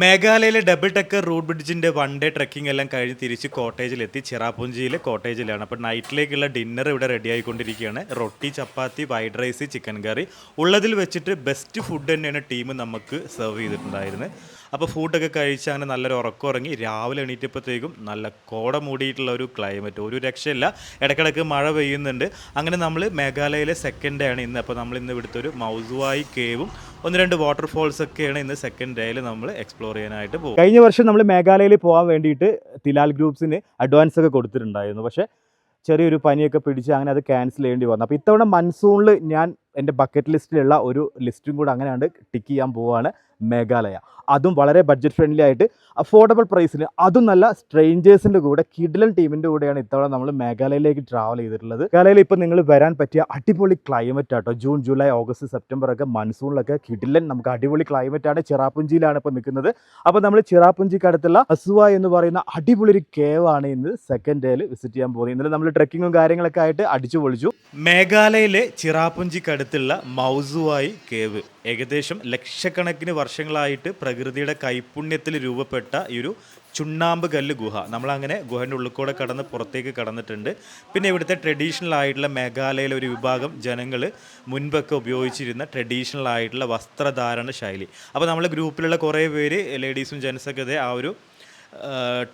മേഘാലയയിലെ double decker root ബ്രിഡ്ജിൻ്റെ one day trekking എല്ലാം കഴിഞ്ഞ് തിരിച്ച് കോട്ടേജിലെത്തി. ചിറാപുഞ്ചിയിലെ കോട്ടേജിലാണ്. അപ്പോൾ നൈറ്റിലേക്കുള്ള ഡിന്നർ ഇവിടെ റെഡി ആയിക്കൊണ്ടിരിക്കുകയാണ്. റൊട്ടി, ചപ്പാത്തി, വൈഡ് റൈസ്, ചിക്കൻ കറി ഉള്ളതിൽ വെച്ചിട്ട് ബെസ്റ്റ് ഫുഡ് തന്നെയാണ് ടീം നമുക്ക് സെർവ് ചെയ്തിട്ടുണ്ടായിരുന്നത്. അപ്പോൾ ഫുഡൊക്കെ കഴിച്ച് അങ്ങനെ നല്ലൊരു ഉറക്കം ഉറങ്ങി. രാവിലെ എണീറ്റപ്പോഴത്തേക്കും നല്ല കോട മൂടിയിട്ടുള്ള ഒരു ക്ലൈമറ്റ്, ഒരു രക്ഷയില്ല. ഇടയ്ക്കിടയ്ക്ക് മഴ പെയ്യുന്നുണ്ട്. അങ്ങനെ നമ്മൾ മേഘാലയയിലെ സെക്കൻഡ് ഡേ ആണ് ഇന്ന്. അപ്പോൾ നമ്മൾ ഇന്ന് ഇവിടുത്തെ ഒരു മൗസുവായി കേവും ഒന്ന് രണ്ട് വാട്ടർഫോൾസ് ഒക്കെയാണ് ഇന്ന് സെക്കൻഡ് ഡേയിൽ നമ്മൾ എക്സ്പ്ലോർ ചെയ്യാനായിട്ട് പോകും. കഴിഞ്ഞ വർഷം നമ്മൾ മേഘാലയയിൽ പോകാൻ വേണ്ടിയിട്ട് തിലാൽ ഗ്രൂപ്പ്സിന് അഡ്വാൻസ് ഒക്കെ കൊടുത്തിട്ടുണ്ടായിരുന്നു. പക്ഷേ ചെറിയൊരു പനിയൊക്കെ പിടിച്ച് അങ്ങനെ അത് ക്യാൻസൽ ചെയ്യേണ്ടി വന്നു. അപ്പോൾ ഇത്തവണ മൺസൂണിൽ ഞാൻ എൻ്റെ ബക്കറ്റ് ലിസ്റ്റിലുള്ള ഒരു ലിസ്റ്റും കൂടെ അങ്ങനെയാണ് ടിക്ക് ചെയ്യാൻ പോവുകയാണ്. മേഘാലയ, അതും വളരെ ബഡ്ജറ്റ് ഫ്രണ്ട്ലി ആയിട്ട് അഫോർഡബിൾ പ്രൈസിന്, അതും നല്ല സ്ട്രേഞ്ചേഴ്സിൻ്റെ കൂടെ കിഡിലൻ ടീമിൻ്റെ കൂടെയാണ് ഇത്തവണ നമ്മൾ മേഘാലയയിലേക്ക് ട്രാവൽ ചെയ്തിട്ടുള്ളത്. മേഘാലയയിൽ ഇപ്പോൾ നിങ്ങൾ വരാൻ പറ്റിയ അടിപൊളി ക്ലൈമറ്റ് ആട്ടോ. ജൂൺ, ജൂലൈ, ഓഗസ്റ്റ്, സെപ്റ്റംബർ ഒക്കെ മൺസൂണിലൊക്കെ കിഡിലൻ നമുക്ക് അടിപൊളി ക്ലൈമറ്റാണ്. ചിറാപുഞ്ചിയിലാണ് ഇപ്പോൾ നിൽക്കുന്നത്. അപ്പോൾ നമ്മൾ ചിറാപുഞ്ചിക്ക് അടുത്തുള്ള അസുവ എന്ന് പറയുന്ന അടിപൊളി ഒരു കേവ് ആണ് ഇന്ന് സെക്കൻഡ് ഡേയിൽ വിസിറ്റ് ചെയ്യാൻ പോകുന്നത്. ഇന്നലെ നമ്മൾ ട്രെക്കിങ്ങും കാര്യങ്ങളൊക്കെ ആയിട്ട് അടിച്ചു പൊളിച്ചു. മേഘാലയയിലെ ചിറാപുഞ്ചിക്കടുത്തുള്ള മൗസുവായി കേവ് ഏകദേശം ലക്ഷക്കണക്കിന് വർഷങ്ങളായിട്ട് പ്രകൃതിയുടെ കൈപുണ്യത്തിൽ രൂപപ്പെട്ട ഈ ഒരു ചുണ്ണാമ്പ് കല്ല് ഗുഹ. നമ്മളങ്ങനെ ഗുഹൻ്റെ ഉള്ളിൽ കൂടെ കടന്ന് പുറത്തേക്ക് കടന്നിട്ടുണ്ട്. പിന്നെ ഇവിടുത്തെ ട്രഡീഷണൽ ആയിട്ടുള്ള മേഘാലയയിലെ ഒരു വിഭാഗം ജനങ്ങൾ മുൻപൊക്കെ ഉപയോഗിച്ചിരുന്ന ട്രഡീഷണൽ ആയിട്ടുള്ള വസ്ത്രധാരണ ശൈലി. അപ്പോൾ നമ്മളെ ഗ്രൂപ്പിലുള്ള കുറേ പേര് ലേഡീസും ജെൻസൊക്കെ ഇതേ ആ ഒരു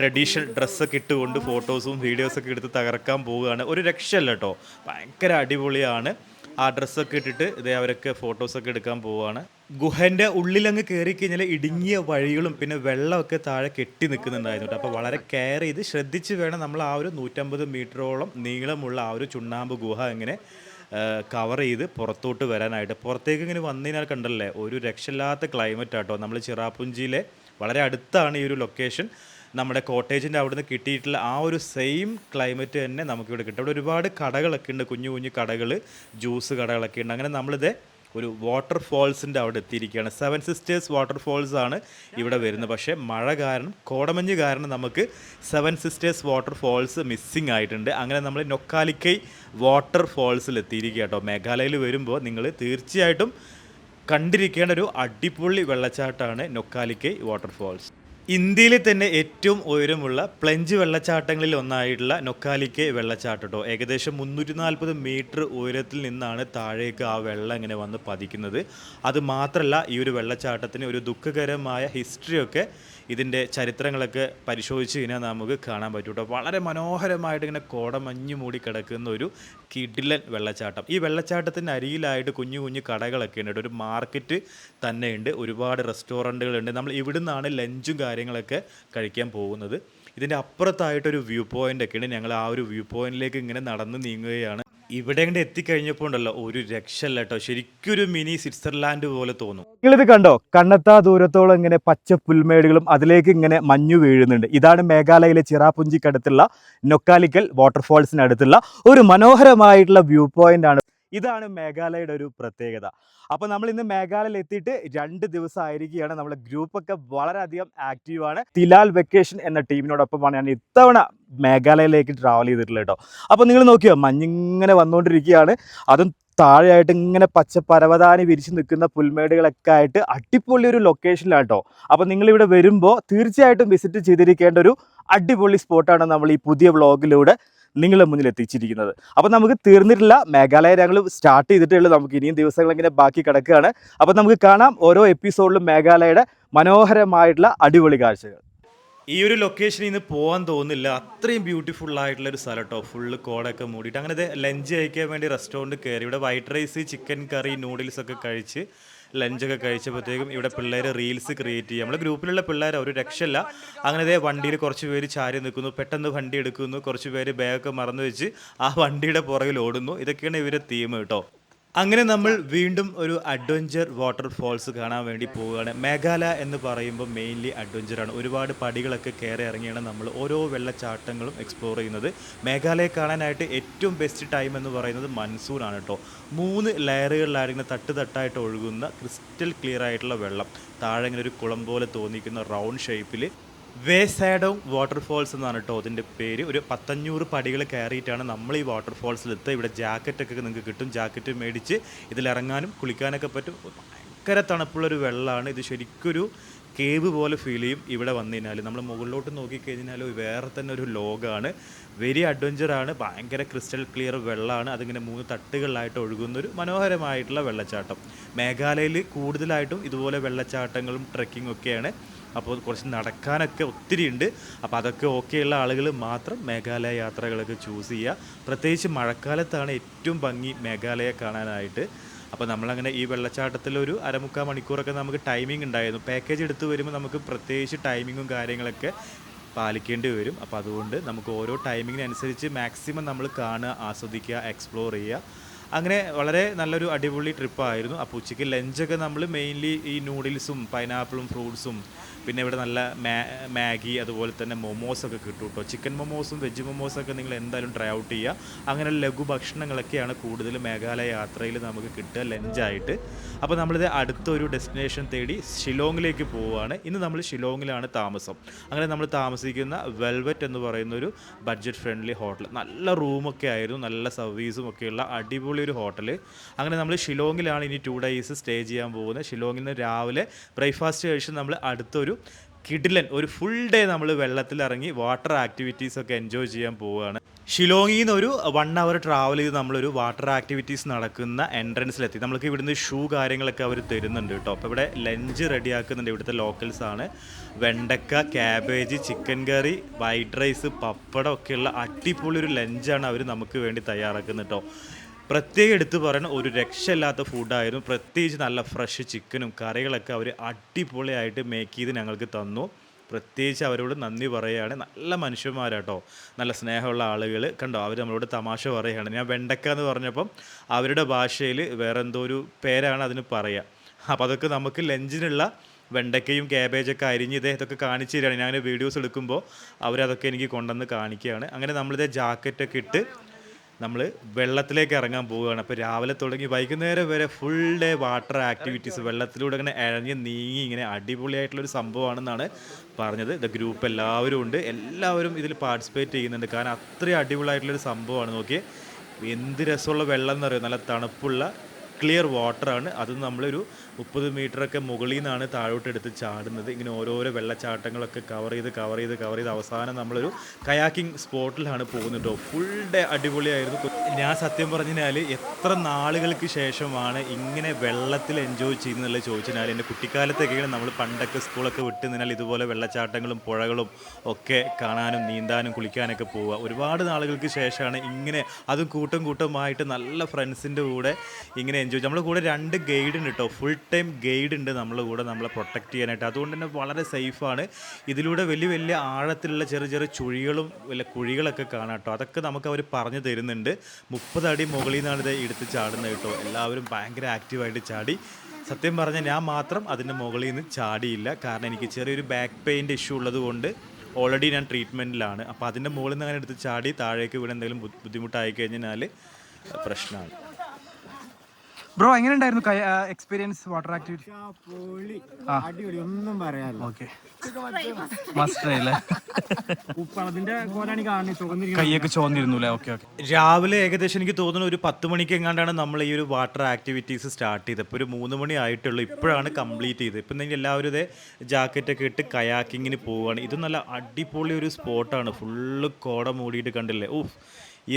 ട്രഡീഷണൽ ഡ്രസ്സൊക്കെ ഇട്ടുകൊണ്ട് ഫോട്ടോസും വീഡിയോസൊക്കെ എടുത്ത് തകർക്കാൻ പോവുകയാണ്. ഒരു രക്ഷയല്ല കേട്ടോ, ഭയങ്കര അടിപൊളിയാണ്. ആ ഡ്രസ്സൊക്കെ ഇട്ടിട്ട് ഇതേ അവരൊക്കെ ഫോട്ടോസൊക്കെ എടുക്കാൻ പോവുകയാണ്. ഗുഹൻ്റെ ഉള്ളിലങ്ങ് കയറി കഴിഞ്ഞാൽ ഇടുങ്ങിയ വഴികളും പിന്നെ വെള്ളമൊക്കെ താഴെ കെട്ടി നിൽക്കുന്നുണ്ടായിരുന്നു കേട്ടോ. അപ്പോൾ വളരെ കെയർ ചെയ്ത് ശ്രദ്ധിച്ച് വേണം നമ്മൾ ആ ഒരു 150 മീറ്ററോളം നീളമുള്ള ആ ഒരു ചുണ്ണാമ്പ് ഗുഹ ഇങ്ങനെ കവർ ചെയ്ത് പുറത്തോട്ട് വരാനായിട്ട്. പുറത്തേക്ക് ഇങ്ങനെ വന്നതിനാൽ കണ്ടല്ലേ ഒരു രക്ഷയില്ലാത്ത ക്ലൈമറ്റ് ആട്ടോ. നമ്മൾ ചിറാപുഞ്ചിയിലെ വളരെ അടുത്താണ് ഈ ഒരു ലൊക്കേഷൻ. നമ്മുടെ കോട്ടേജിൻ്റെ അവിടെ നിന്ന് കിട്ടിയിട്ടുള്ള ആ ഒരു സെയിം ക്ലൈമറ്റ് തന്നെ നമുക്കിവിടെ കിട്ടും. അവിടെ ഒരുപാട് കടകളൊക്കെ ഉണ്ട്, കുഞ്ഞു കുഞ്ഞു കടകൾ, ജ്യൂസ് കടകളൊക്കെ ഉണ്ട്. അങ്ങനെ നമ്മളിത് ഒരു വാട്ടർഫോൾസിൻ്റെ അവിടെ എത്തിയിരിക്കുകയാണ്. 7 സിസ്റ്റേഴ്സ് വാട്ടർഫോൾസ് ആണ് ഇവിടെ വരുന്നത്. പക്ഷേ മഴ കാരണം, കോടമഞ്ഞ് കാരണം നമുക്ക് 7 സിസ്റ്റേഴ്സ് വാട്ടർഫോൾസ് മിസ്സിങ് ആയിട്ടുണ്ട്. അങ്ങനെ നമ്മൾ നൊക്കാലിക്കൈ വാട്ടർഫോൾസിൽ എത്തിയിരിക്കുക കേട്ടോ. മേഘാലയയിൽ വരുമ്പോൾ നിങ്ങൾ തീർച്ചയായിട്ടും കണ്ടിരിക്കേണ്ട ഒരു അടിപൊളി വെള്ളച്ചാട്ടമാണ് നൊക്കാലിക്കൈ വാട്ടർഫോൾസ്. ഇന്ത്യയിലെ തന്നെ ഏറ്റവും ഉയരമുള്ള പ്ലഞ്ച് വെള്ളച്ചാട്ടങ്ങളിൽ ഒന്നായിട്ടുള്ള നൊക്കാലിക്കൈ വെള്ളച്ചാട്ടം കേട്ടോ. ഏകദേശം 340 മീറ്റർ ഉയരത്തിൽ നിന്നാണ് താഴേക്ക് ആ വെള്ളം ഇങ്ങനെ വന്ന് പതിക്കുന്നത്. അത് മാത്രമല്ല, ഈ ഒരു വെള്ളച്ചാട്ടത്തിന് ഒരു ദുഃഖകരമായ ഹിസ്റ്ററിയൊക്കെ, ഇതിൻ്റെ ചരിത്രങ്ങളൊക്കെ പരിശോധിച്ച് കഴിഞ്ഞാൽ നമുക്ക് കാണാൻ പറ്റും കേട്ടോ. വളരെ മനോഹരമായിട്ട് ഇങ്ങനെ കോടമഞ്ഞ് മൂടി കിടക്കുന്ന ഒരു കിടിലൻ വെള്ളച്ചാട്ടം. ഈ വെള്ളച്ചാട്ടത്തിൻ്റെ അരികിലായിട്ട് കുഞ്ഞു കുഞ്ഞു കടകളൊക്കെ ഉണ്ട്. ഒരു മാർക്കറ്റ് തന്നെയുണ്ട്, ഒരുപാട് റെസ്റ്റോറൻറ്റുകളുണ്ട്. നമ്മൾ ഇവിടുന്നാണ് ലഞ്ചും കാര്യങ്ങളൊക്കെ കഴിക്കാൻ പോകുന്നത്. ഇതിൻ്റെ അപ്പുറത്തായിട്ടൊരു വ്യൂ പോയിൻ്റ് ഒക്കെ ഉണ്ട്. ഞങ്ങൾ ആ ഒരു വ്യൂ പോയിന്റിലേക്ക് ഇങ്ങനെ നടന്ന് നീങ്ങുകയാണ്. ഇവിടെ കണ്ട് എത്തിക്കഴിഞ്ഞപ്പോൾ ഉണ്ടല്ലോ ഒരു രക്ഷല്ല കേട്ടോ. ശരിക്കൊരു മിനി സ്വിറ്റ്സർലാൻഡ് പോലെ തോന്നും. നിങ്ങളിത് കണ്ടോ, കണ്ണെത്താ ദൂരത്തോളം ഇങ്ങനെ പച്ച പുൽമേടുകളും അതിലേക്ക് ഇങ്ങനെ മഞ്ഞു വീഴുന്നുണ്ട്. ഇതാണ് മേഘാലയയിലെ ചിറാപുഞ്ചിക്കടുത്തുള്ള നൊക്കാലിക്കൽ വാട്ടർഫോൾസിനടുത്തുള്ള ഒരു മനോഹരമായിട്ടുള്ള വ്യൂ പോയിന്റ് ആണ്. ഇതാണ് മേഘാലയയുടെ ഒരു പ്രത്യേകത. അപ്പോൾ നമ്മൾ ഇന്ന് മേഘാലയയിൽ എത്തിയിട്ട് 2 ദിവസം ആയിരിക്കുകയാണ്. നമ്മുടെ ഗ്രൂപ്പൊക്കെ വളരെയധികം ആക്റ്റീവാണ്. തിലാൽ വെക്കേഷൻ എന്ന ടീമിനോടൊപ്പമാണ് ഞാൻ ഇത്തവണ മേഘാലയയിലേക്ക് ട്രാവൽ ചെയ്തിട്ടുള്ളത് കേട്ടോ. അപ്പോൾ നിങ്ങൾ നോക്കിയോ, മഞ്ഞിങ്ങനെ വന്നുകൊണ്ടിരിക്കുകയാണ്. അതും താഴെയായിട്ട് ഇങ്ങനെ പച്ച പരവതാനി വിരിച്ച് നിൽക്കുന്ന പുൽമേടുകളൊക്കെ ആയിട്ട് അടിപൊളി ഒരു ലൊക്കേഷനിലാണ് കേട്ടോ. അപ്പോൾ നിങ്ങളിവിടെ വരുമ്പോൾ തീർച്ചയായിട്ടും വിസിറ്റ് ചെയ്തിരിക്കേണ്ട ഒരു അടിപൊളി സ്പോട്ടാണ് നമ്മൾ ഈ പുതിയ വ്ളോഗിലൂടെ നിങ്ങളുടെ മുന്നിൽ എത്തിച്ചിരിക്കുന്നത്. അപ്പോൾ നമുക്ക് തീർന്നിട്ടില്ല. മേഘാലയ ഞങ്ങൾ സ്റ്റാർട്ട് ചെയ്തിട്ടേ ഉള്ളൂ. നമുക്ക് ഇനിയും ദിവസങ്ങൾ ഇങ്ങനെ ബാക്കി കിടക്കുകയാണ്. അപ്പോൾ നമുക്ക് കാണാം ഓരോ എപ്പിസോഡിലും മേഘാലയയുടെ മനോഹരമായിട്ടുള്ള അടിപൊളി കാഴ്ചകൾ. ഈ ഒരു ലൊക്കേഷനിൽ നിന്ന് പോകാൻ തോന്നില്ല, അത്രയും ബ്യൂട്ടിഫുൾ ആയിട്ടുള്ള ഒരു സ്ഥലം കേട്ടോ. ഫുള്ള് കോടൊക്കെ മൂടിയിട്ട് അങ്ങനെ ലഞ്ച് കഴിക്കാൻ വേണ്ടി റെസ്റ്റോറൻറ്റ് കയറി. ഇവിടെ വൈറ്റ് റൈസ്, ചിക്കൻ കറി, നൂഡിൽസ് ഒക്കെ കഴിച്ച് ലഞ്ചൊക്കെ കഴിച്ചപ്പോഴത്തേക്കും ഇവിടെ പിള്ളേർ റീൽസ് ക്രിയേറ്റ് ചെയ്യും. നമ്മുടെ ഗ്രൂപ്പിലുള്ള പിള്ളേർ ഒരു രക്ഷയില്ല. അങ്ങനെ വണ്ടിയിൽ കുറച്ച് പേര് ചാരി നിൽക്കുന്നു, പെട്ടെന്ന് വണ്ടി എടുക്കുന്നു, കുറച്ച് പേര് ബാഗൊക്കെ മറന്നു വെച്ച് ആ വണ്ടിയുടെ പുറകിൽ ഓടുന്നു. ഇതൊക്കെയാണ് ഇവരുടെ തീം കേട്ടോ. അങ്ങനെ നമ്മൾ വീണ്ടും ഒരു അഡ്വഞ്ചർ വാട്ടർഫോൾസ് കാണാൻ വേണ്ടി പോവുകയാണ്. മേഘാലയ എന്ന് പറയുമ്പോൾ മെയിൻലി അഡ്വഞ്ചറാണ്. ഒരുപാട് പടികളൊക്കെ കയറി ഇറങ്ങിയാണ് നമ്മൾ ഓരോ വെള്ളച്ചാട്ടങ്ങളും എക്സ്പ്ലോർ ചെയ്യുന്നത്. മേഘാലയ കാണാനായിട്ട് ഏറ്റവും ബെസ്റ്റ് ടൈം എന്ന് പറയുന്നത് മൺസൂൺ ആണ് കേട്ടോ. 3 ലെയറുകളിലായിരിക്കുന്ന തട്ടായിട്ട് ഒഴുകുന്ന ക്രിസ്റ്റൽ ക്ലിയർ ആയിട്ടുള്ള വെള്ളം, താഴെ ഇങ്ങനെ ഒരു കുളം പോലെ തോന്നിക്കുന്ന റൗണ്ട് ഷേപ്പിൽ വേസാഡോങ് വാട്ടർഫോൾസ് എന്നാണ് കേട്ടോ അതിൻ്റെ പേര്. ഒരു 1500 പടികൾ കയറിയിട്ടാണ് നമ്മൾ ഈ വാട്ടർഫോൾസിലെത്തുക. ഇവിടെ ജാക്കറ്റൊക്കെ നിങ്ങൾക്ക് കിട്ടും. ജാക്കറ്റ് മേടിച്ച് ഇതിലിറങ്ങാനും കുളിക്കാനൊക്കെ പറ്റും. ഭയങ്കര തണുപ്പുള്ളൊരു വെള്ളമാണ് ഇത്. ശരിക്കൊരു കേവ് പോലെ ഫീൽ ചെയ്യും. ഇവിടെ വന്നു കഴിഞ്ഞാൽ നമ്മൾ മുകളിലോട്ട് നോക്കിക്കഴിഞ്ഞാൽ വേറെ തന്നെ ഒരു ലോകമാണ്. വെരി അഡ്വഞ്ചറാണ്. ഭയങ്കര ക്രിസ്റ്റൽ ക്ലിയർ വെള്ളമാണ്. അതിങ്ങനെ 3 തട്ടുകളിലായിട്ട് ഒഴുകുന്നൊരു മനോഹരമായിട്ടുള്ള വെള്ളച്ചാട്ടം. മേഘാലയയിൽ കൂടുതലായിട്ടും ഇതുപോലെ വെള്ളച്ചാട്ടങ്ങളും ട്രെക്കിങ്ങും ഒക്കെയാണ്. അപ്പോൾ കുറച്ച് നടക്കാനൊക്കെ ഒത്തിരി ഉണ്ട്. അപ്പോൾ അതൊക്കെ ഓക്കെയുള്ള ആളുകൾ മാത്രം മേഘാലയ യാത്രകളൊക്കെ ചൂസ് ചെയ്യുക. പ്രത്യേകിച്ച് മഴക്കാലത്താണ് ഏറ്റവും ഭംഗി മേഘാലയ കാണാനായിട്ട്. അപ്പോൾ നമ്മളങ്ങനെ ഈ വെള്ളച്ചാട്ടത്തിലൊരു 1/4 മണിക്കൂറൊക്കെ നമുക്ക് ടൈമിംഗ് ഉണ്ടായിരുന്നു. പാക്കേജ് എടുത്ത് വരുമ്പോൾ നമുക്ക് പ്രത്യേകിച്ച് ടൈമിങ്ങും കാര്യങ്ങളൊക്കെ പാലിക്കേണ്ടി വരും. അപ്പോൾ അതുകൊണ്ട് നമുക്ക് ഓരോ ടൈമിങ്ങിനനുസരിച്ച് മാക്സിമം നമ്മൾ കാണുക, ആസ്വദിക്കുക, എക്സ്പ്ലോർ ചെയ്യുക. അങ്ങനെ വളരെ നല്ലൊരു അടിപൊളി ട്രിപ്പായിരുന്നു. അപ്പോൾ ഉച്ചയ്ക്ക് ലഞ്ചൊക്കെ നമ്മൾ മെയിൻലി ഈ നൂഡിൽസും പൈനാപ്പിളും ഫ്രൂട്ട്സും പിന്നെ ഇവിടെ നല്ല മാഗി അതുപോലെ തന്നെ മൊമോസൊക്കെ കിട്ടും കേട്ടോ. ചിക്കൻ മൊമോസും വെജ് മൊമോസൊക്കെ നിങ്ങൾ എന്തായാലും ട്രൈ ഔട്ട് ചെയ്യുക. അങ്ങനെ ലഘു ഭക്ഷണങ്ങളൊക്കെയാണ് കൂടുതൽ മേഘാലയ യാത്രയിൽ നമുക്ക് കിട്ടുക ലഞ്ചായിട്ട്. അപ്പോൾ നമ്മളിത് അടുത്തൊരു ഡെസ്റ്റിനേഷൻ തേടി ഷിലോങ്ങിലേക്ക് പോവുകയാണ്. ഇന്ന് നമ്മൾ ഷിലോങ്ങിലാണ് താമസം. അങ്ങനെ നമ്മൾ താമസിക്കുന്ന വെൽവെറ്റ് എന്ന് പറയുന്നൊരു ബഡ്ജറ്റ് ഫ്രണ്ട്ലി ഹോട്ടൽ. നല്ല റൂമൊക്കെ ആയിരുന്നു, നല്ല സർവീസും ഒക്കെയുള്ള അടിപൊളി ഒരു ഹോട്ടൽ. അങ്ങനെ നമ്മൾ ഷിലോങ്ങിലാണ് ഇനി 2 ഡേയ്സ് സ്റ്റേ ചെയ്യാൻ പോകുന്നത്. ഷിലോങ്ങിൽ നിന്ന് രാവിലെ ബ്രേക്ക്ഫാസ്റ്റ് കഴിച്ച് നമ്മൾ അടുത്തൊരു കിടിലൻ ഒരു ഫുൾ ഡേ നമ്മൾ വെള്ളത്തിലിറങ്ങി വാട്ടർ ആക്ടിവിറ്റീസൊക്കെ എൻജോയ് ചെയ്യാൻ പോവുകയാണ്. ഷിലോങ്ങിൽ നിന്ന് ഒരു 1 അവർ ട്രാവൽ ചെയ്ത് നമ്മളൊരു വാട്ടർ ആക്ടിവിറ്റീസ് നടക്കുന്ന എൻട്രൻസിലെത്തി. നമുക്ക് ഇവിടുന്ന് ഷൂ കാര്യങ്ങളൊക്കെ അവർ തരുന്നുണ്ട് കേട്ടോ. അപ്പോൾ ഇവിടെ ലഞ്ച് റെഡിയാക്കുന്നുണ്ട്. ഇവിടുത്തെ ലോക്കൽസാണ്. വെണ്ടക്ക, ക്യാബേജ്, ചിക്കൻ കറി, വൈറ്റ് റൈസ്, പപ്പടം ഒക്കെയുള്ള അടിപൊളി ഒരു ലഞ്ചാണ് അവർ നമുക്ക് വേണ്ടി തയ്യാറാക്കുന്നത് കേട്ടോ. പ്രത്യേകം എടുത്ത് പറയുന്ന ഒരു രക്ഷയില്ലാത്ത ഫുഡായിരുന്നു. പ്രത്യേകിച്ച് നല്ല ഫ്രഷ് ചിക്കനും കറികളൊക്കെ അവർ അടിപൊളിയായിട്ട് മേക്ക് ചെയ്ത് ഞങ്ങൾക്ക് തന്നു. പ്രത്യേകിച്ച് അവരോട് നന്ദി പറയുകയാണ്. നല്ല മനുഷ്യന്മാരാട്ടോ, നല്ല സ്നേഹമുള്ള ആളുകൾ. കണ്ടോ, അവർ നമ്മളോട് തമാശ പറയുകയാണ്. ഞാൻ വെണ്ടക്ക എന്ന് പറഞ്ഞപ്പം അവരുടെ ഭാഷയിൽ വേറെ എന്തോ ഒരു പേരാണ് അതിന് പറയുക. അപ്പോൾ അതൊക്കെ നമുക്ക് ലഞ്ചിനുള്ള വെണ്ടയ്ക്കയും ക്യാബേജൊക്കെ അരിഞ്ഞ് ഇതൊക്കെ കാണിച്ചു തരികയാണ്. ഞാൻ വീഡിയോസ് എടുക്കുമ്പോൾ അവരതൊക്കെ എനിക്ക് കൊണ്ടുവന്ന് കാണിക്കുകയാണ്. അങ്ങനെ നമ്മളിതേ ജാക്കറ്റൊക്കെ ഇട്ട് നമ്മൾ വെള്ളത്തിലേക്ക് ഇറങ്ങാൻ പോവുകയാണ്. അപ്പോൾ രാവിലെ തുടങ്ങി വൈകുന്നേരം വരെ ഫുൾ ഡേ വാട്ടർ ആക്ടിവിറ്റീസ്, വെള്ളത്തിലൂടെ ഇങ്ങനെ ഇഴഞ്ഞ് നീങ്ങി ഇങ്ങനെ അടിപൊളിയായിട്ടുള്ളൊരു സംഭവമാണെന്നാണ് പറഞ്ഞത്. ഇത് ഗ്രൂപ്പ് എല്ലാവരും ഉണ്ട്, എല്ലാവരും ഇതിൽ പാർട്ടിസിപ്പേറ്റ് ചെയ്യുന്നുണ്ട്. കാരണം അത്രയും അടിപൊളിയായിട്ടുള്ളൊരു സംഭവമാണ്. നോക്കിയേ, എന്ത് രസമുള്ള വെള്ളം എന്നറിയാം. നല്ല തണുപ്പുള്ള ക്ലിയർ വാട്ടറാണ്. അത് നമ്മളൊരു 30 മീറ്ററൊക്കെ മുകളിൽ നിന്നാണ് താഴോട്ട് എടുത്ത് ചാടുന്നത്. ഇങ്ങനെ ഓരോരോ വെള്ളച്ചാട്ടങ്ങളൊക്കെ കവർ ചെയ്ത് അവസാനം നമ്മളൊരു കയാക്കിംഗ് സ്പോട്ടിലാണ് പോകുന്നത്. ഫുൾ ഡേ അടിപൊളിയായിരുന്നു. ഞാൻ സത്യം പറഞ്ഞാൽ എത്ര നാളുകൾക്ക് ശേഷമാണ് ഇങ്ങനെ വെള്ളത്തിൽ എൻജോയ് ചെയ്യുന്നതെന്നുള്ളത് ചോദിച്ചാൽ, എൻ്റെ കുട്ടിക്കാലത്തൊക്കെയാണ് നമ്മൾ പണ്ടൊക്കെ സ്കൂളൊക്കെ വിട്ട് നിന്നാൽ ഇതുപോലെ വെള്ളച്ചാട്ടങ്ങളും പുഴകളും ഒക്കെ കാണാനും നീന്താനും കുളിക്കാനൊക്കെ പോവുക. ഒരുപാട് നാളുകൾക്ക് ശേഷമാണ് ഇങ്ങനെ, അതും കൂട്ടമായിട്ട് നല്ല ഫ്രണ്ട്സിൻ്റെ കൂടെ ഇങ്ങനെ എൻജോയ്. നമ്മുടെ കൂടെ 2 ഗൈഡ് ഉണ്ട് കേട്ടോ, ഫുൾ ടൈം ഗൈഡ് ഉണ്ട് നമ്മുടെ കൂടെ, നമ്മളെ പ്രൊട്ടക്റ്റ് ചെയ്യാനായിട്ട്. അതുകൊണ്ട് തന്നെ വളരെ സേഫാണ്. ഇതിലൂടെ വലിയ ആഴത്തിലുള്ള ചെറിയ ചുഴികളും വല്ല കുഴികളൊക്കെ കാണാം കേട്ടോ. അതൊക്കെ നമുക്ക് അവർ പറഞ്ഞു തരുന്നുണ്ട്. 30 അടി മുകളിൽ നിന്നാണ് ഇത് എടുത്ത് ചാടുന്നത് കേട്ടോ. എല്ലാവരും ഭയങ്കര ആക്റ്റീവായിട്ട് ചാടി. സത്യം പറഞ്ഞാൽ ഞാൻ മാത്രം അതിൻ്റെ മുകളിൽ നിന്ന് ചാടിയില്ല. കാരണം എനിക്ക് ചെറിയൊരു ബാക്ക് പെയിൻ്റെ ഇഷ്യൂ ഉള്ളത് കൊണ്ട് ഓൾറെഡി ഞാൻ ട്രീറ്റ്മെൻറ്റിലാണ്. അപ്പോൾ അതിൻ്റെ മുകളിൽ നിന്ന് അങ്ങനെ എടുത്ത് ചാടി താഴേക്ക് വീണ് എന്തെങ്കിലും ബുദ്ധിമുട്ടായി കഴിഞ്ഞാൽ പ്രശ്നമാണ്. ബ്രോ, എങ്ങനെ ഉണ്ടായിരുന്നു എക്സ്പീരിയൻസ് വാട്ടർ ആക്ടിവിറ്റി? അടിപൊളി, ഒന്നും പറയാനില്ല. ഓക്കെ, മസ്റ്റ് അല്ലേ? ഉപ്പളത്തിന്റെ കോലാണ് കാണുന്നത്, കൈയൊക്കെ ചോന്നിരുന്നു അല്ലേ? ഓക്കെ. രാവിലെ ഏകദേശം എനിക്ക് തോന്നുന്നു ഒരു 10 മണിക്ക് എങ്ങാണ്ടാണ് നമ്മൾ ഈ ഒരു വാട്ടർ ആക്ടിവിറ്റീസ് സ്റ്റാർട്ട് ചെയ്തത്. ഇപ്പോൾ ഒരു 3 മണി ആയിട്ടുള്ളൂ, ഇപ്പോഴാണ് കംപ്ലീറ്റ് ചെയ്തത്. ഇപ്പം നിങ്ങൾ എല്ലാവരും ഇതേ ജാക്കറ്റൊക്കെ ഇട്ട് കയാക്കിങ്ങിന് പോവുകയാണ്. ഇത് നല്ല അടിപൊളി ഒരു സ്പോട്ടാണ്. ഫുള്ള് കോട മൂടിയിട്ട് കണ്ടില്ലേ? ഓഹ്,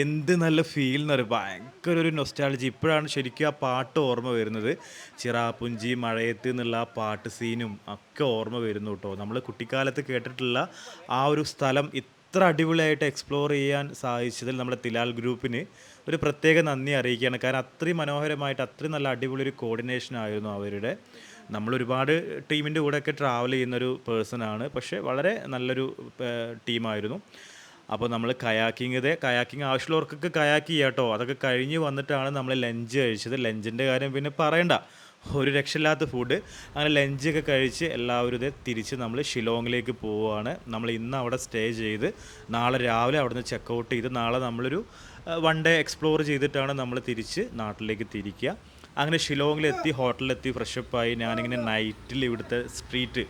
എന്ത് നല്ല ഫീൽ എന്ന് പറയും. ഭയങ്കര ഒരു നൊസ്റ്റാൾജി. ഇപ്പോഴാണ് ശരിക്കും ആ പാട്ട് ഓർമ്മ വരുന്നത്. ചിറാപുഞ്ചി മഴയത്ത് എന്നുള്ള ആ പാട്ട് സീനും ഒക്കെ ഓർമ്മ വരുന്നു കേട്ടോ. നമ്മൾ കുട്ടിക്കാലത്ത് കേട്ടിട്ടുള്ള ആ ഒരു സ്ഥലം ഇത്ര അടിപൊളിയായിട്ട് എക്സ്പ്ലോർ ചെയ്യാൻ സാധിച്ചതിൽ നമ്മുടെ തിലാൽ ഗ്രൂപ്പിന് ഒരു പ്രത്യേക നന്ദി അറിയിക്കുകയാണ്. കാരണം അത്രയും മനോഹരമായിട്ട് അത്രയും നല്ല അടിപൊളി ഒരു കോർഡിനേഷൻ ആയിരുന്നു അവരുടെ. നമ്മളൊരുപാട് ടീമിൻ്റെ കൂടെയൊക്കെ ട്രാവൽ ചെയ്യുന്നൊരു പേഴ്സണാണ്, പക്ഷേ വളരെ നല്ലൊരു ടീമായിരുന്നു. അപ്പോൾ നമ്മൾ കയാക്കിങ് ആവശ്യമുള്ളവർക്കൊക്കെ കയാക്ക് ചെയ്യാം കേട്ടോ. അതൊക്കെ കഴിഞ്ഞ് വന്നിട്ടാണ് നമ്മൾ ലഞ്ച് കഴിച്ചത്. ലഞ്ചിൻ്റെ കാര്യം പിന്നെ പറയണ്ട, ഒരു രക്ഷയില്ലാത്ത ഫുഡ്. അങ്ങനെ ലഞ്ചൊക്കെ കഴിച്ച് എല്ലാവരും തിരിച്ച് നമ്മൾ ഷിലോങ്ങിലേക്ക് പോവുകയാണ്. നമ്മൾ ഇന്ന് അവിടെ സ്റ്റേ ചെയ്ത് നാളെ രാവിലെ അവിടെ നിന്ന് ചെക്കൗട്ട് ചെയ്ത് നാളെ നമ്മളൊരു 1 ഡേ എക്സ്പ്ലോർ ചെയ്തിട്ടാണ് നമ്മൾ തിരിച്ച് നാട്ടിലേക്ക് തിരിക്കുക. അങ്ങനെ ഷിലോങ്ങിലെത്തി, ഹോട്ടലിലെത്തി, ഫ്രഷപ്പായി ഞാനിങ്ങനെ നൈറ്റിൽ ഇവിടുത്തെ സ്ട്രീറ്റ്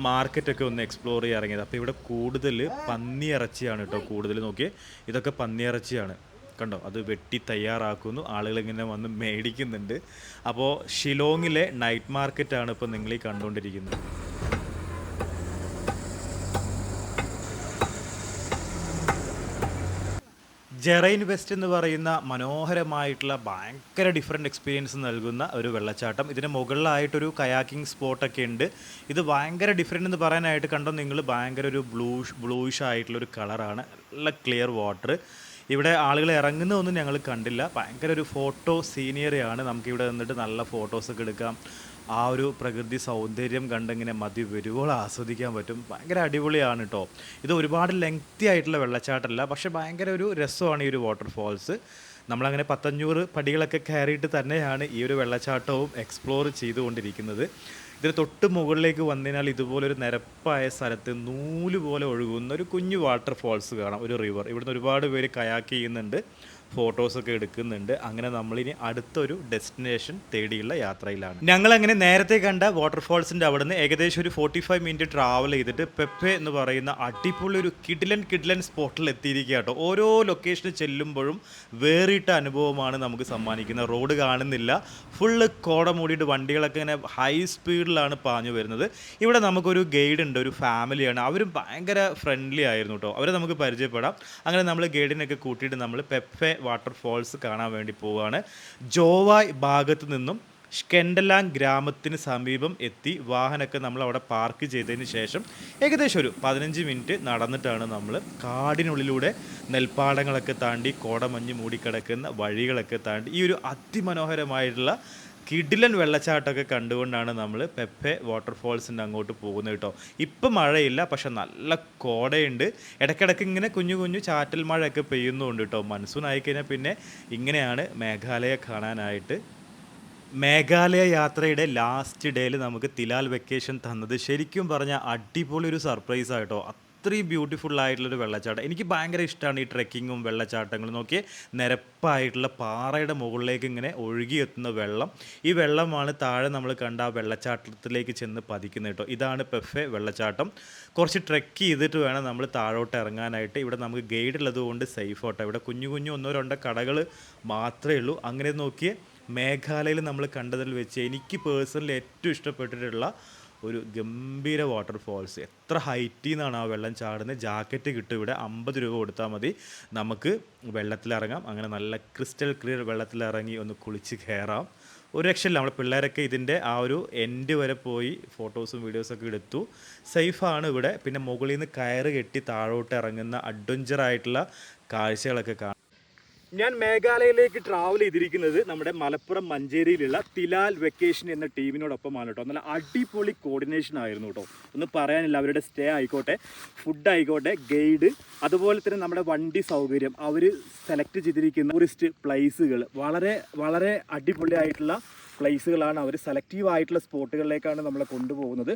മാർക്കറ്റൊക്കെ ഒന്ന് എക്സ്പ്ലോർ ചെയ്യാൻ ഇറങ്ങിയത്. അപ്പോൾ ഇവിടെ കൂടുതൽ പന്നിയിറച്ചിയാണ് കേട്ടോ. കൂടുതൽ നോക്കിയേ, ഇതൊക്കെ പന്നിയിറച്ചിയാണ് കണ്ടോ. അത് വെട്ടി തയ്യാറാക്കുന്നു, ആളുകളിങ്ങനെ വന്ന് മേടിക്കുന്നുണ്ട്. അപ്പോൾ ഷിലോങ്ങിലെ നൈറ്റ് മാർക്കറ്റാണ് ഇപ്പോൾ നിങ്ങൾ ഈ കണ്ടുകൊണ്ടിരിക്കുന്നത്. ജെറൈൻ വെസ്റ്റ് എന്ന് പറയുന്ന മനോഹരമായിട്ടുള്ള ഭയങ്കര ഡിഫറെൻറ്റ് എക്സ്പീരിയൻസ് നൽകുന്ന ഒരു വെള്ളച്ചാട്ടം. ഇതിന് മുകളിലായിട്ടൊരു കയാക്കിംഗ് സ്പോട്ടൊക്കെ ഉണ്ട്. ഇത് ഭയങ്കര ഡിഫറെൻ്റ് എന്ന് പറയാനായിട്ട് കണ്ടോ നിങ്ങൾ, ഭയങ്കര ഒരു ബ്ലൂയിഷ് ആയിട്ടുള്ളൊരു കളറാണ്, നല്ല ക്ലിയർ വാട്ടർ. ഇവിടെ ആളുകൾ ഇറങ്ങുന്നതൊന്നും ഞങ്ങൾ കണ്ടില്ല. ഭയങ്കര ഒരു ഫോട്ടോ സീനിയറിയാണ്. നമുക്കിവിടെ നിന്നിട്ട് നല്ല ഫോട്ടോസൊക്കെ എടുക്കാം. ആ ഒരു പ്രകൃതി സൗന്ദര്യം കണ്ടിങ്ങനെ മതി വരുവോളം ആസ്വദിക്കാൻ പറ്റും. ഭയങ്കര അടിപൊളിയാണ് കേട്ടോ. ഇത് ഒരുപാട് ലെങ്തി ആയിട്ടുള്ള വെള്ളച്ചാട്ടമല്ല, പക്ഷേ ഭയങ്കര ഒരു രസമാണ് ഈ ഒരു വാട്ടർഫോൾസ്. നമ്മളങ്ങനെ 500 പടികളൊക്കെ കയറിയിട്ട് തന്നെയാണ് ഈ ഒരു വെള്ളച്ചാട്ടവും എക്സ്പ്ലോർ ചെയ്തുകൊണ്ടിരിക്കുന്നത്. ഇതിന് തൊട്ട് മുകളിലേക്ക് വന്നതിനാൽ ഇതുപോലൊരു നിരപ്പായ സ്ഥലത്ത് നൂല് പോലെ ഒഴുകുന്ന ഒരു കുഞ്ഞു വാട്ടർഫോൾസ് കാണാം, ഒരു റിവർ. ഇവിടുന്ന് ഒരുപാട് പേര് കയാക്ക് ചെയ്യുന്നുണ്ട്, ഫോട്ടോസൊക്കെ എടുക്കുന്നുണ്ട്. അങ്ങനെ നമ്മളിനി അടുത്തൊരു ഡെസ്റ്റിനേഷൻ തേടിയുള്ള യാത്രയിലാണ്. ഞങ്ങളങ്ങനെ നേരത്തെ കണ്ട വാട്ടർഫോൾസിൻ്റെ അവിടെ നിന്ന് ഏകദേശം ഒരു 45 മിനിറ്റ് ട്രാവൽ ചെയ്തിട്ട് പെപ്പെ എന്ന് പറയുന്ന അടിപൊളി ഒരു കിഡിലൻ സ്പോട്ടിൽ എത്തിയിരിക്കുക കേട്ടോ. ഓരോ ലൊക്കേഷനിൽ ചെല്ലുമ്പോഴും വേറിട്ട അനുഭവമാണ് നമുക്ക് സമ്മാനിക്കുന്നത്. റോഡ് കാണുന്നില്ല, ഫുള്ള് കോട മൂടിയിട്ട് വണ്ടികളൊക്കെ ഇങ്ങനെ ഹൈ സ്പീഡിലാണ് പാഞ്ഞു വരുന്നത്. ഇവിടെ നമുക്കൊരു ഗൈഡ് ഉണ്ട്, ഒരു ഫാമിലിയാണ്. അവരും ഭയങ്കര ഫ്രണ്ട്ലി ആയിരുന്നു കേട്ടോ. അവരെ നമുക്ക് പരിചയപ്പെടാം. അങ്ങനെ നമ്മൾ ഗൈഡിനൊക്കെ കൂട്ടിയിട്ട് നമ്മൾ പെപ്പെ വാട്ടർഫോൾസ് കാണാൻ വേണ്ടി പോവുകയാണ്. ജോവായ് ഭാഗത്ത് നിന്നും ഷ്കെൻഡലാങ് ഗ്രാമത്തിന് സമീപം എത്തി വാഹനമൊക്കെ നമ്മൾ അവിടെ പാർക്ക് ചെയ്തതിന് ശേഷം ഏകദേശം ഒരു 15 മിനിറ്റ് നടന്നിട്ടാണ് നമ്മൾ കാടിനുള്ളിലൂടെ നെൽപ്പാടങ്ങളൊക്കെ താണ്ടി കോടമഞ്ഞ് മൂടിക്കിടക്കുന്ന വഴികളൊക്കെ താണ്ടി ഈ ഒരു അതിമനോഹരമായിട്ടുള്ള കിടിലൻ വെള്ളച്ചാട്ടമൊക്കെ കണ്ടുകൊണ്ടാണ് നമ്മൾ പെപ്പെ വാട്ടർഫോൾസിൻ്റെ അങ്ങോട്ട് പോകുന്നത് കേട്ടോ. ഇപ്പം മഴയില്ല, പക്ഷെ നല്ല കോടയുണ്ട്. ഇടയ്ക്കിടയ്ക്ക് ഇങ്ങനെ കുഞ്ഞു കുഞ്ഞു ചാറ്റൽ മഴയൊക്കെ പെയ്യുന്നുണ്ട് കേട്ടോ. മൺസൂൺ ആയിക്കഴിഞ്ഞാൽ പിന്നെ ഇങ്ങനെയാണ് മേഘാലയ കാണാനായിട്ട്. മേഘാലയ യാത്രയുടെ ലാസ്റ്റ് ഡേയിൽ നമുക്ക് തിലാൽ വെക്കേഷൻ തന്നത് ശരിക്കും പറഞ്ഞാൽ അടിപൊളി ഒരു സർപ്രൈസ് ആയിട്ടോ. അത്രയും ബ്യൂട്ടിഫുൾ ആയിട്ടുള്ളൊരു വെള്ളച്ചാട്ടം. എനിക്ക് ഭയങ്കര ഇഷ്ടമാണ് ഈ ട്രെക്കിങ്ങും വെള്ളച്ചാട്ടങ്ങളും. നോക്കിയേ, നിരപ്പായിട്ടുള്ള പാറയുടെ മുകളിലേക്ക് ഇങ്ങനെ ഒഴുകിയെത്തുന്ന വെള്ളം. ഈ വെള്ളമാണ് താഴെ നമ്മൾ കണ്ട ആ വെള്ളച്ചാട്ടത്തിലേക്ക് ചെന്ന് പതിക്കുന്നത് കേട്ടോ. ഇതാണ് പെഫെ വെള്ളച്ചാട്ടം. കുറച്ച് ട്രെക്ക് ചെയ്തിട്ട് വേണം നമ്മൾ താഴോട്ട് ഇറങ്ങാനായിട്ട്. ഇവിടെ നമുക്ക് ഗൈഡ് ഉള്ളത് കൊണ്ട് സേഫ് ആട്ടോ. ഇവിടെ കുഞ്ഞു കുഞ്ഞു 1-2 കടകൾ മാത്രമേ ഉള്ളൂ. അങ്ങനെ നോക്കിയേ, മേഘാലയയിൽ നമ്മൾ കണ്ടതിൽ വെച്ച് എനിക്ക് പേഴ്സണലി ഏറ്റവും ഇഷ്ടപ്പെട്ടിട്ടുള്ള ഒരു ഗംഭീര വാട്ടർഫോൾസ്. എത്ര ഹൈറ്റിൽ നിന്നാണ് ആ വെള്ളം ചാടുന്നത്. ജാക്കറ്റ് കിട്ടും ഇവിടെ, 50 രൂപ കൊടുത്താൽ മതി, നമുക്ക് വെള്ളത്തിലിറങ്ങാം. അങ്ങനെ നല്ല ക്രിസ്റ്റൽ ക്ലിയർ വെള്ളത്തിലിറങ്ങി ഒന്ന് കുളിച്ച് കയറാം. ഒരു രക്ഷയില്ല. നമ്മുടെ പിള്ളേരൊക്കെ ഇതിൻ്റെ ആ ഒരു എൻഡ് വരെ പോയി ഫോട്ടോസും വീഡിയോസൊക്കെ എടുത്തു. സേഫാണ് ഇവിടെ. പിന്നെ മുകളിൽ നിന്ന് കയറ് കെട്ടി താഴോട്ട് ഇറങ്ങുന്ന അഡ്വഞ്ചറായിട്ടുള്ള കാഴ്ചകളൊക്കെ കാണാം. ഞാൻ മേഘാലയയിലേക്ക് ട്രാവൽ ചെയ്തിരിക്കുന്നത് നമ്മുടെ മലപ്പുറം മഞ്ചേരിയിലുള്ള തിലാൽ വെക്കേഷൻ എന്ന ടീമിനോടൊപ്പമാണ് കേട്ടോ. നല്ല അടിപൊളി കോർഡിനേഷൻ ആയിരുന്നു കേട്ടോ. ഒന്നും പറയാനില്ല. അവരുടെ സ്റ്റേ ആയിക്കോട്ടെ, ഫുഡ് ആയിക്കോട്ടെ, ഗൈഡ്, അതുപോലെ തന്നെ നമ്മുടെ വണ്ടി സൗകര്യം, അവർ സെലക്ട് ചെയ്തിരിക്കുന്ന ടൂറിസ്റ്റ് പ്ലേസുകൾ വളരെ വളരെ അടിപൊളിയായിട്ടുള്ള പ്ലേസുകളാണ്. അവർ സെലക്റ്റീവ് ആയിട്ടുള്ള സ്പോട്ടുകളിലേക്കാണ് നമ്മളെ കൊണ്ടുപോകുന്നത്.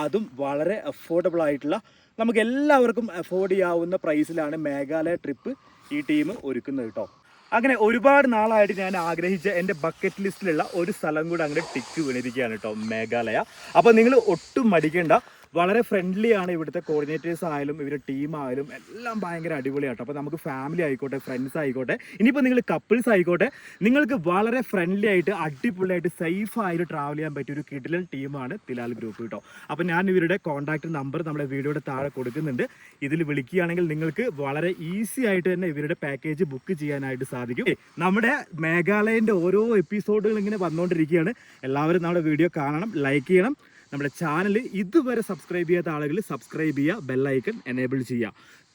അതും വളരെ അഫോർഡബിൾ ആയിട്ടുള്ള, നമുക്ക് എല്ലാവർക്കും അഫോർഡ് ചെയ്യാവുന്ന പ്രൈസിലാണ് മേഘാലയ ട്രിപ്പ് ഈ ടീം ഒരുക്കുന്നത് കേട്ടോ. അങ്ങനെ ഒരുപാട് നാളായിട്ട് ഞാൻ ആഗ്രഹിച്ച എൻ്റെ ബക്കറ്റ് ലിസ്റ്റിലുള്ള ഒരു സ്ഥലം കൂടെ അങ്ങനെ ടിക്ക് വീണിരിക്കുകയാണ് കേട്ടോ, മേഘാലയ. അപ്പോൾ നിങ്ങൾ ഒട്ടും മടിക്കേണ്ട. വളരെ ഫ്രണ്ട്ലി ആണ് ഇവിടുത്തെ കോർഡിനേറ്റേഴ്സ് ആയാലും ഇവരുടെ ടീമായാലും എല്ലാം ഭയങ്കര അടിപൊളിയാട്ടോ. അപ്പോൾ നമുക്ക് ഫാമിലി ആയിക്കോട്ടെ, ഫ്രണ്ട്സ് ആയിക്കോട്ടെ, ഇനിയിപ്പോൾ നിങ്ങൾ കപ്പിൾസ് ആയിക്കോട്ടെ, നിങ്ങൾക്ക് വളരെ ഫ്രണ്ട്ലി ആയിട്ട് അടിപൊളിയായിട്ട് സേഫായിട്ട് ട്രാവൽ ചെയ്യാൻ പറ്റിയ ഒരു കിടിലൻ ടീമാണ് തിലാൽ ഗ്രൂപ്പ് കേട്ടോ. അപ്പോൾ ഞാൻ ഇവരുടെ കോൺടാക്റ്റ് നമ്പർ നമ്മുടെ വീഡിയോയുടെ താഴെ കൊടുക്കുന്നുണ്ട്. ഇതിൽ വിളിക്കുകയാണെങ്കിൽ നിങ്ങൾക്ക് വളരെ ഈസി ആയിട്ട് തന്നെ ഇവരുടെ പാക്കേജ് ബുക്ക് ചെയ്യാനായിട്ട് സാധിക്കും. നമ്മുടെ മേഘാലയൻ്റെ ഓരോ എപ്പിസോഡുകൾ ഇങ്ങനെ വന്നുകൊണ്ടിരിക്കുകയാണ്. എല്ലാവരും നമ്മുടെ വീഡിയോ കാണണം, ലൈക്ക് ചെയ്യണം. നമ്മുടെ ചാനൽ ഇതുവരെ സബ്സ്ക്രൈബ് ചെയ്യാത്ത ആളുകൾ സബ്സ്ക്രൈബ് ചെയ്യുക, ബെല്ലൈക്കൺ എനേബിൾ ചെയ്യുക.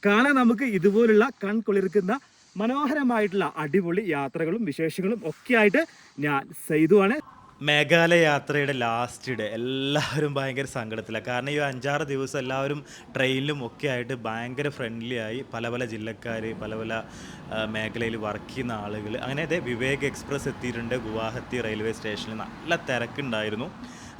കാരണം നമുക്ക് ഇതുപോലുള്ള കൺകുളിർക്കുന്ന മനോഹരമായിട്ടുള്ള അടിപൊളി യാത്രകളും വിശേഷങ്ങളും ഒക്കെ ആയിട്ട് ഞാൻ സെയ്തുവാണ്. മേഘാലയ യാത്രയുടെ ലാസ്റ്റ് ഡേ എല്ലാവരും ഭയങ്കര സങ്കടത്തിലാണ്. കാരണം ഈ 5-6 ദിവസം എല്ലാവരും ട്രെയിനിലും ഒക്കെ ആയിട്ട് ഭയങ്കര ഫ്രണ്ട്ലി ആയി. പല പല ജില്ലക്കാർ, പല പല മേഖലയിൽ വർക്ക് ചെയ്യുന്ന ആളുകൾ. അങ്ങനെ അതെ, വിവേക് എക്സ്പ്രസ് എത്തിയിട്ടുണ്ട് ഗുവാഹത്തി റെയിൽവേ സ്റ്റേഷനിൽ. നല്ല തിരക്കുണ്ടായിരുന്നു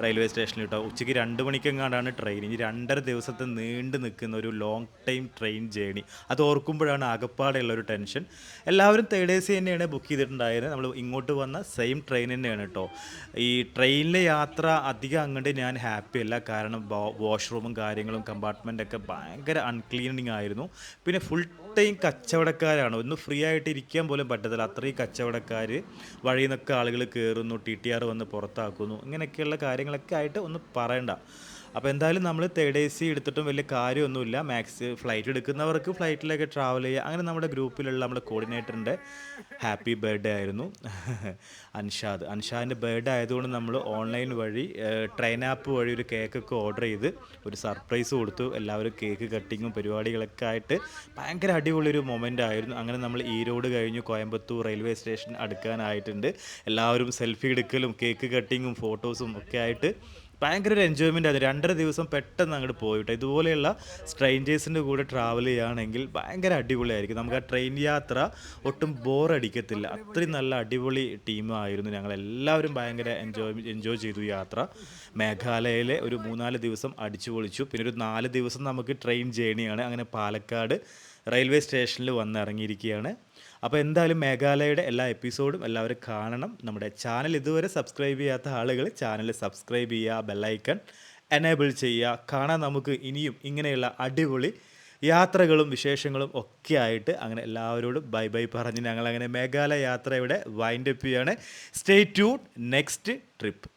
റെയിൽവേ സ്റ്റേഷനിൽ കേട്ടോ. ഉച്ചയ്ക്ക് 2 മണിക്കെങ്ങാണ്ടാണ് ട്രെയിൻ. ഇനി 2.5 ദിവസത്തെ നീണ്ടു നിൽക്കുന്ന ഒരു ലോങ് ടൈം ട്രെയിൻ ജേണി. അത് ഓർക്കുമ്പോഴാണ് ആകപ്പാടെയുള്ള ഒരു ടെൻഷൻ. എല്ലാവരും 3rd AC തന്നെയാണ് ബുക്ക് ചെയ്തിട്ടുണ്ടായിരുന്നത്. നമ്മൾ ഇങ്ങോട്ട് വന്ന സെയിം ട്രെയിൻ തന്നെയാണ് കേട്ടോ. ഈ ട്രെയിനിലെ യാത്ര അധികം അങ്ങോട്ട് ഞാൻ ഹാപ്പി അല്ല. കാരണം വാഷ്റൂമും കാര്യങ്ങളും കമ്പാർട്ട്മെൻറ്റൊക്കെ ഭയങ്കര അൺക്ലീനിങ് ആയിരുന്നു. പിന്നെ ഫുൾ ടൈം കച്ചവടക്കാരാണ്. ഒന്ന് ഫ്രീ ആയിട്ട് ഇരിക്കാൻ പോലും പറ്റത്തില്ല. അത്രയും കച്ചവടക്കാർ, വഴിയിൽ നിന്നൊക്കെ ആളുകൾ കയറുന്നു, TTR വന്ന് പുറത്താക്കുന്നു, ഇങ്ങനെയൊക്കെയുള്ള കാര്യങ്ങളൊക്കെ ആയിട്ട് ഒന്നും പറയണ്ട. അപ്പോൾ എന്തായാലും നമ്മൾ തേർഡ് AC എടുത്തിട്ടും വലിയ കാര്യമൊന്നുമില്ല. ഫ്ലൈറ്റ് എടുക്കുന്നവർക്ക് ഫ്ലൈറ്റിലൊക്കെ ട്രാവൽ ചെയ്യുക. അങ്ങനെ നമ്മുടെ ഗ്രൂപ്പിലുള്ള നമ്മുടെ കോർഡിനേറ്ററിൻ്റെ ഹാപ്പി ബർത്ത്ഡേ ആയിരുന്നു അൻഷാദിൻ്റെ ബർത്ത്ഡേ ആയതുകൊണ്ട് നമ്മൾ ഓൺലൈൻ വഴി ട്രെയിൻ ആപ്പ് വഴി ഒരു കേക്കൊക്കെ ഓർഡർ ചെയ്ത് ഒരു സർപ്രൈസ് കൊടുത്തു. എല്ലാവരും കേക്ക് കട്ടിങ്ങും പരിപാടികളൊക്കെ ആയിട്ട് ഭയങ്കര അടിപൊളിയൊരു മൊമെൻ്റ് ആയിരുന്നു. അങ്ങനെ നമ്മൾ ഈരോട് കഴിഞ്ഞ് കോയമ്പത്തൂർ റെയിൽവേ സ്റ്റേഷൻ അടുക്കാനായിട്ടുണ്ട്. എല്ലാവരും സെൽഫി എടുക്കലും കേക്ക് കട്ടിങ്ങും ഫോട്ടോസും ഒക്കെ ആയിട്ട് ഭയങ്കര ഒരു എൻജോയ്മെൻ്റ് ആയിരുന്നു. 2.5 ദിവസം പെട്ടെന്ന് അങ്ങോട്ട് പോയിട്ട് ഇതുപോലെയുള്ള സ്ട്രേഞ്ചേഴ്സിൻ്റെ കൂടെ ട്രാവൽ ചെയ്യുകയാണെങ്കിൽ ഭയങ്കര അടിപൊളിയായിരിക്കും. നമുക്ക് ആ ട്രെയിൻ യാത്ര ഒട്ടും ബോറടിക്കത്തില്ല. അത്രയും നല്ല അടിപൊളി ടീമായിരുന്നു. ഞങ്ങളെല്ലാവരും ഭയങ്കര എൻജോയ് ചെയ്തു യാത്ര. മേഘാലയയിലെ ഒരു 3-4 ദിവസം അടിച്ചു പൊളിച്ചു. പിന്നെ ഒരു 4 ദിവസം നമുക്ക് ട്രെയിൻ ജേണിയാണ്. അങ്ങനെ പാലക്കാട് റെയിൽവേ സ്റ്റേഷനിൽ വന്നിറങ്ങിയിരിക്കുകയാണ്. അപ്പോൾ എന്തായാലും മേഘാലയയുടെ എല്ലാ എപ്പിസോഡും എല്ലാവരും കാണണം. നമ്മുടെ ചാനൽ ഇതുവരെ സബ്സ്ക്രൈബ് ചെയ്യാത്ത ആളുകൾ ചാനൽ സബ്സ്ക്രൈബ് ചെയ്യുക, ബെല്ലൈക്കൺ എനേബിൾ ചെയ്യുക. കാണാൻ നമുക്ക് ഇനിയും ഇങ്ങനെയുള്ള അടിപൊളി യാത്രകളും വിശേഷങ്ങളും ഒക്കെ ആയിട്ട്. അങ്ങനെ എല്ലാവരോടും ബൈ ബൈ പറഞ്ഞ് ഞങ്ങളങ്ങനെ മേഘാലയ യാത്രയുടെ വൈൻഡപ്പ് ചെയ്യാണ്. Stay tune next trip.